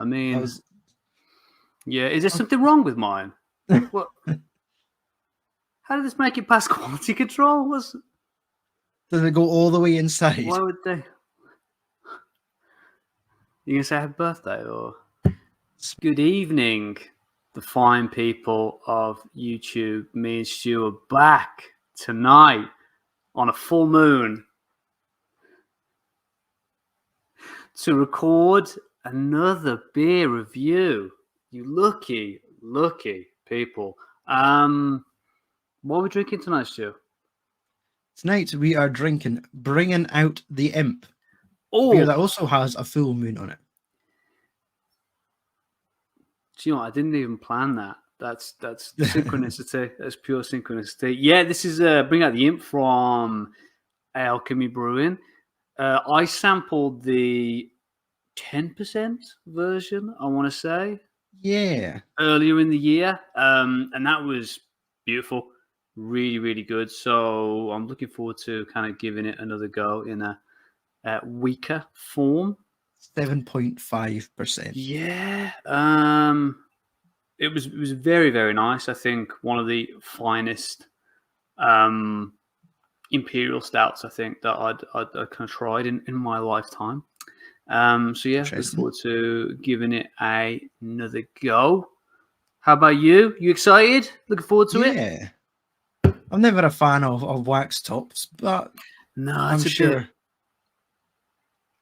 I mean, yeah, is there something wrong with mine? What? How did this make it past quality control? Does it go all the way inside? Why would they? You gonna say happy birthday or good evening, the fine people of YouTube? Me and Stu are back tonight on a full moon to record another beer review. You lucky people. What are we drinking tonight, Stu? Tonight we are drinking Bringing Out the Imp. Oh, beer that also has a full moon on it. Do you know what? I didn't even plan that. That's synchronicity. That's pure synchronicity. Yeah, this is Bring Out the Imp from Alechemy Brewing. I sampled the 10% version, I want to say. Yeah. Earlier in the year. And that was beautiful. Really, really good. So I'm looking forward to kind of giving it another go in a weaker form. 7.5%. Yeah. It was very, very nice. I think one of the finest Imperial Stouts I think that I'd kind of tried in my lifetime. So yeah, looking forward to giving it another go. How about you? You excited? Looking forward to it? Yeah. I'm never a fan of wax tops, but no, I'm sure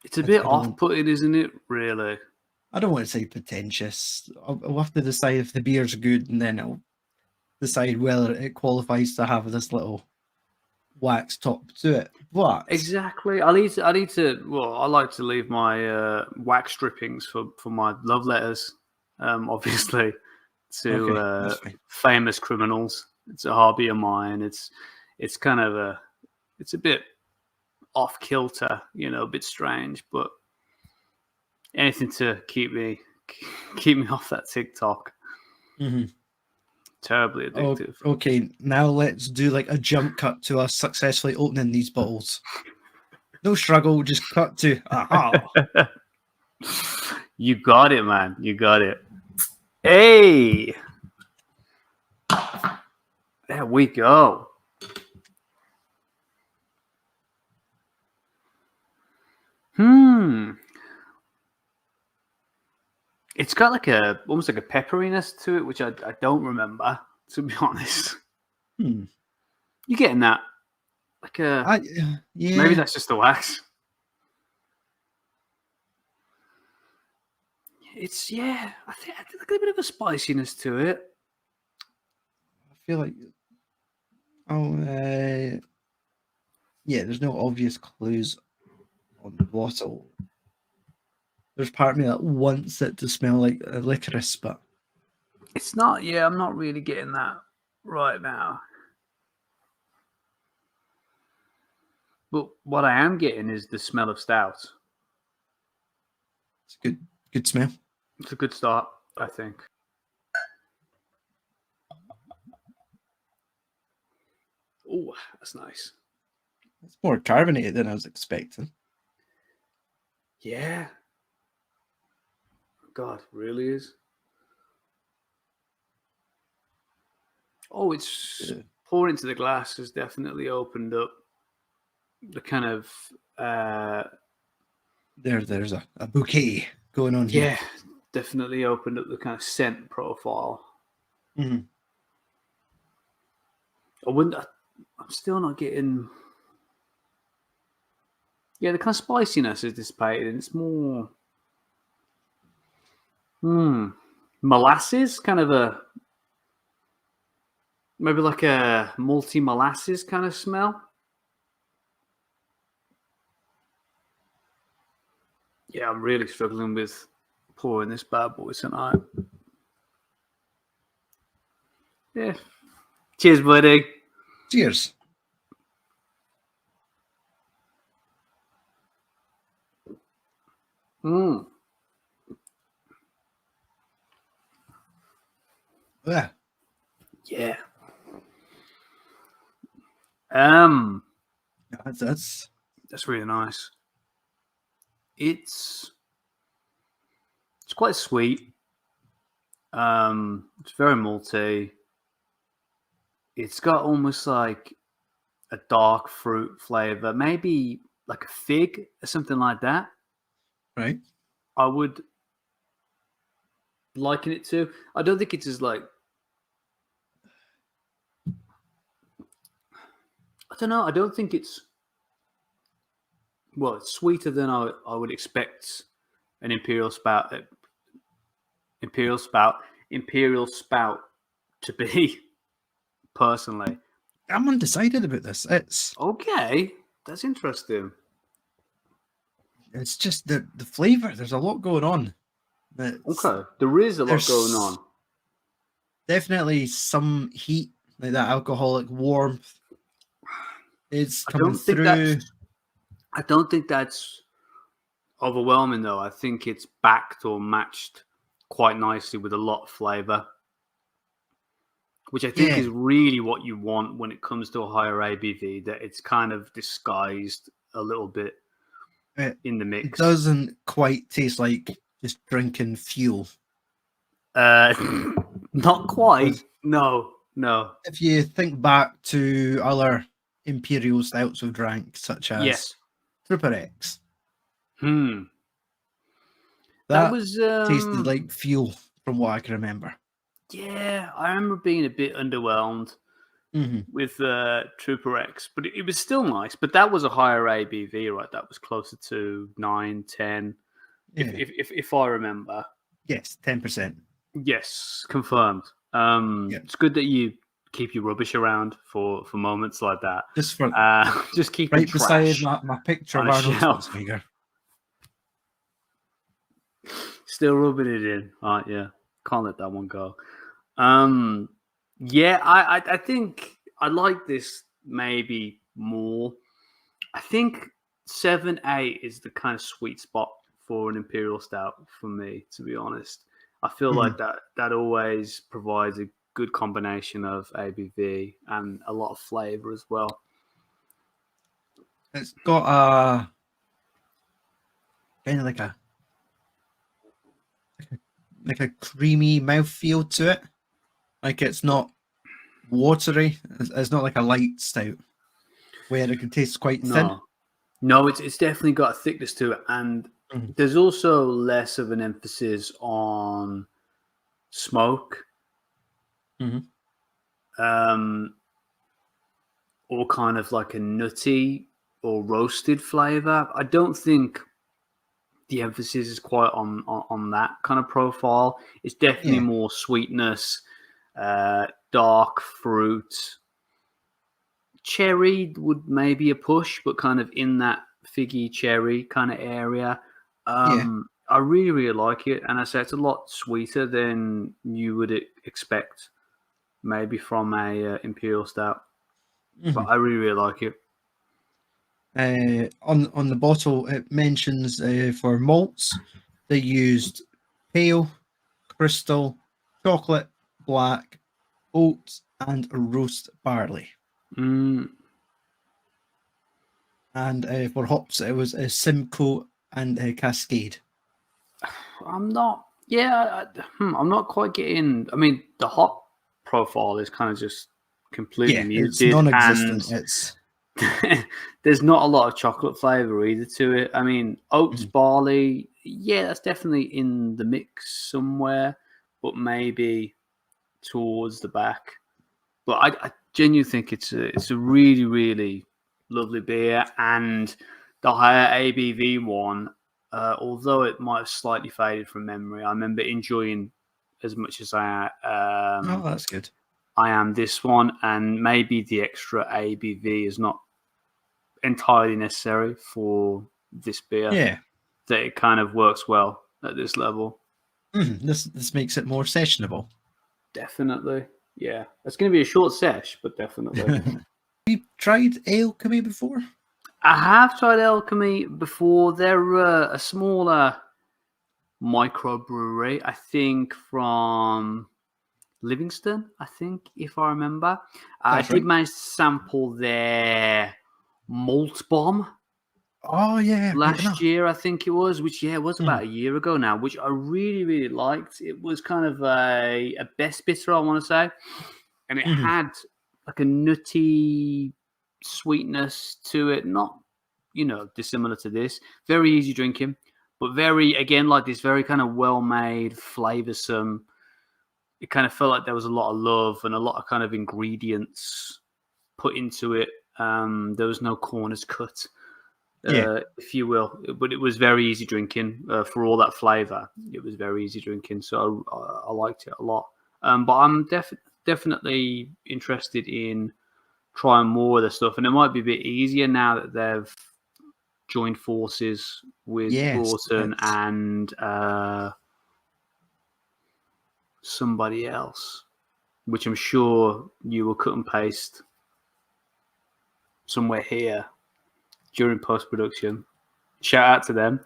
it's a bit off-putting, isn't it? Really. I don't want to say pretentious. I'll have to decide if the beer's good, and then I'll decide whether it qualifies to have this little wax top to it. But exactly, I need to. Well, I like to leave my wax strippings for my love letters, obviously, to famous criminals. It's a hobby of mine. It's kind of it's a bit off kilter, a bit strange, but anything to keep me off that TikTok. Mm-hmm. Terribly addictive. Okay, now let's do like a jump cut to us successfully opening these bottles. No struggle, just cut to aha. You got it, man. You got it. Hey, there we go. It's got like almost like a pepperiness to it, which I don't remember, to be honest. You getting that? Like yeah. Maybe that's just the wax. It's I think a bit of a spiciness to it. I feel like there's no obvious clues on the bottle. There's part of me that wants it to smell like a licorice, but it's not. Yeah, I'm not really getting that right now. But what I am getting is the smell of stout. It's a good smell. It's a good start, I think. Oh, that's nice. It's more carbonated than I was expecting. Yeah. God, really is. Oh, it's poured into the glass has definitely opened up the kind of there's a bouquet going on here. Yeah, definitely opened up the kind of scent profile. Mm-hmm. I'm still not getting. Yeah, the kind of spiciness is dissipated, and it's more molasses, kind of maybe like a malty molasses kind of smell. Yeah, I'm really struggling with pouring this bad boy tonight. Yeah. Cheers, buddy. Cheers. Yeah. Yeah. That's really nice. It's quite sweet. It's very malty. It's got almost like a dark fruit flavor, maybe like a fig or something like that. Right. I would liken it to. I don't think it's as like. I don't know. I don't think it's. Well, it's sweeter than I would expect an Imperial Spout. Imperial Spout to be. Personally, I'm undecided about this. okay. That's interesting. It's just the flavor. There's a lot going on. Okay, there is a lot going on. Definitely some heat, like that alcoholic warmth is coming through. I don't think that's overwhelming, though. I think it's backed or matched quite nicely with a lot of flavor, which I think is really what you want when it comes to a higher ABV, that it's kind of disguised a little bit in the mix. It doesn't quite taste like just drinking fuel. Not quite. No. If you think back to other Imperial Stouts we've drank, such as Trooper X. That was tasted like fuel from what I can remember. Yeah, I remember being a bit underwhelmed with Trooper X, but it was still nice. But that was a higher ABV, right? That was closer to 9, 10, if I remember. Yes, 10%. Yes, confirmed. It's good that you keep your rubbish around for moments like that. Just keep right beside my picture of Arnold Schwarzenegger. Still rubbing it in, right? Yeah, can't let that one go. Yeah, I think I like this maybe more. I think 7-8 is the kind of sweet spot for an Imperial Stout for me, to be honest. I feel like that always provides a good combination of ABV and a lot of flavor as well. It's got a kind of like a creamy mouthfeel to it. Like it's not watery. It's not like a light stout where it can taste quite thin. No, it's definitely got a thickness to it, and there's also less of an emphasis on smoke. Or kind of like a nutty or roasted flavor. I don't think the emphasis is quite on that kind of profile. It's definitely more sweetness, dark fruit. Cherry would maybe a push, but kind of in that figgy cherry kind of area. I really, really like it. And I say it's a lot sweeter than you would expect maybe from a Imperial Stout. But I really, really like it. On the bottle, it mentions for malts, they used pale, crystal, chocolate, black, oats, and roast barley. And for hops, it was Simcoe and Cascade. I'm not quite getting. I mean, the hop profile is kind of just completely muted. It's non-existent. There's not a lot of chocolate flavor either to it. I mean, oats, barley, that's definitely in the mix somewhere, but maybe towards the back. But I genuinely think it's a really, really lovely beer, and the higher ABV one, although it might have slightly faded from memory, I remember enjoying as much as I oh, that's good. I am this one, and maybe the extra ABV is not entirely necessary for this beer. Yeah, that it kind of works well at this level. This makes it more sessionable. Definitely, yeah. It's going to be a short sesh, but definitely. Have you tried Alechemy before? I have tried Alechemy before. They're a smaller microbrewery, I think, from Livingston, I think, if I remember. I did manage to sample their Malt Bomb. Oh yeah, last year, I think it was, which was about Mm. a year ago now, which I really, really liked. It was kind of a best bitter, I want to say, and it had like a nutty sweetness to it, not dissimilar to this. Very easy drinking, but very again like this, very kind of well made, flavoursome. It kind of felt like there was a lot of love and a lot of kind of ingredients put into it. There was no corners cut, if you will, but it was very easy drinking for all that flavour. It was very easy drinking, so I liked it a lot. But I'm definitely interested in trying more of the stuff, and it might be a bit easier now that they've joined forces with Yes, Broughton and somebody else, which I'm sure you will cut and paste somewhere here during post-production. Shout out to them.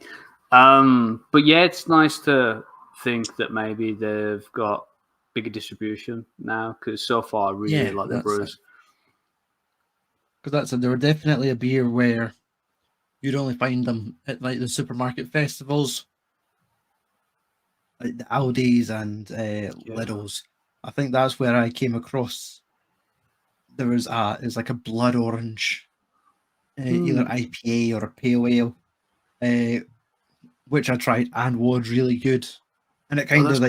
But yeah, it's nice to think that maybe they've got bigger distribution now, because so far I really like their brews. Because they were definitely a beer where you'd only find them at like the supermarket festivals, like the Aldi's and Lidl's. I think that's where I came across. There was it's like a blood orange, either IPA or a pale ale, which I tried and was really good. And it kind of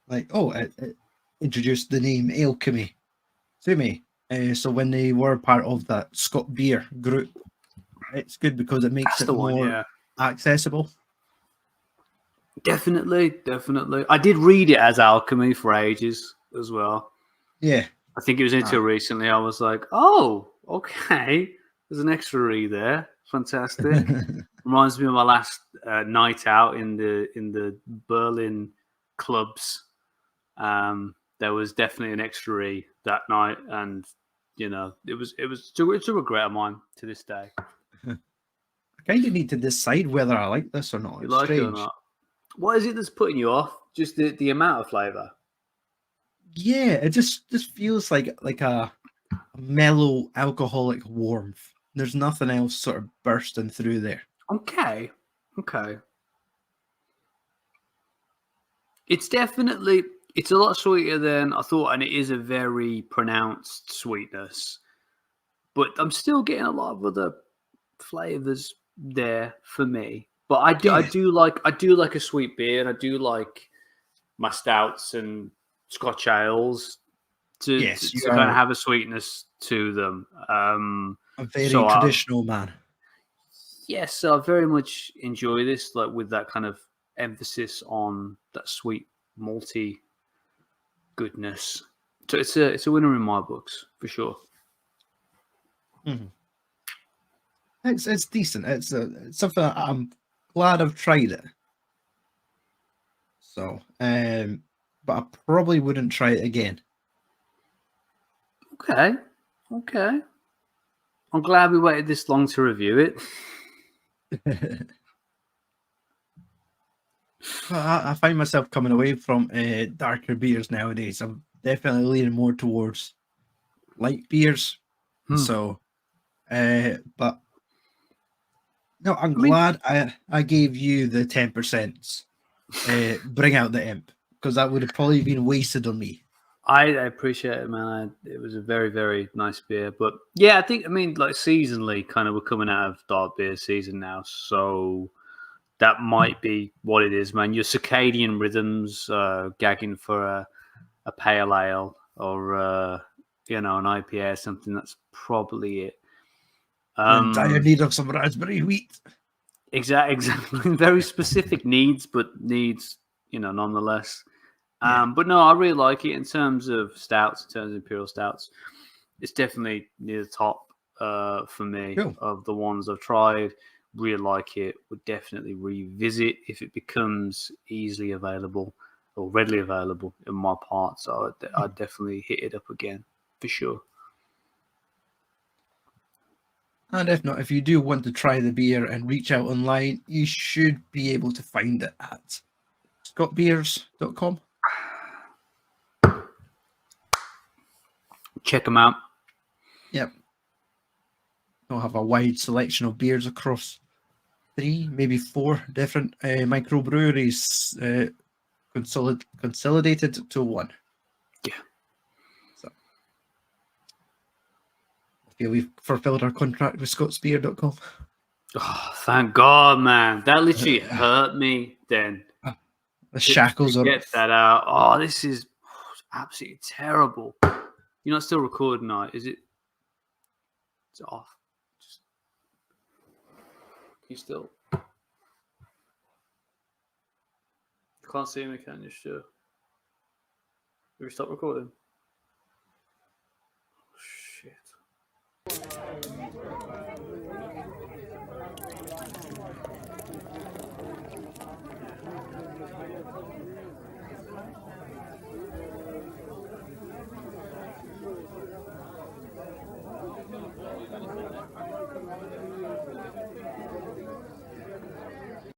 it introduced the name Alechemy to me. So when they were part of that Scott Beer group, it's good because it makes it more accessible. Definitely. I did read it as Alchemy for ages as well. Yeah. I think it was until recently I was like, oh, okay. There's an extra re there. Fantastic. Reminds me of my last night out in the Berlin clubs. There was definitely an extra re that night, and it's a regret of mine to this day. I kind of need to decide whether I like this or not. You like it or not? What is it that's putting you off? Just the amount of flavour? Yeah, it just feels like a mellow alcoholic warmth. There's nothing else sort of bursting through there. Okay. It's a lot sweeter than I thought, and it is a very pronounced sweetness. But I'm still getting a lot of other flavors there for me. But I do like a sweet beer. I do like my stouts and Scotch ales to kind of have a sweetness to them. A very traditional man. Yes, I very much enjoy this, like with that kind of emphasis on that sweet malty goodness. So it's a winner in my books for sure. Mm-hmm. It's decent. It's something I'm glad I've tried it. So, but I probably wouldn't try it again. Okay. I'm glad we waited this long to review it. I find myself coming away from darker beers nowadays. I'm definitely leaning more towards light beers. So, but no, I'm glad I gave you the 10%. Bring out the imp, because that would have probably been wasted on me. I appreciate it, man. It was a very, very nice beer. But yeah, like seasonally, kind of we're coming out of dark beer season now. So that might be what it is, man. Your circadian rhythms gagging for a pale ale or, an IPA or something. That's probably it. Dire need of some raspberry wheat. Exactly. Very specific needs, but needs, nonetheless. But no, I really like it in terms of stouts, in terms of Imperial Stouts. It's definitely near the top for me of the ones I've tried. Really like it. Would definitely revisit if it becomes easily available or readily available in my part. So I'd definitely hit it up again for sure. And if not, if you do want to try the beer and reach out online, you should be able to find it at scottbeers.com. Check them out. Yep. They'll have a wide selection of beers across 3, maybe 4 different microbreweries consolidated to one. Yeah. So I feel we've fulfilled our contract with scotsbeer.com. Oh, thank God, man. That literally hurt me then. The shackles are get that out. Oh, this is absolutely terrible. You're not still recording, now, is it? It's off. You still can't see me, can you? Sure. Will we stop recording? Oh, shit.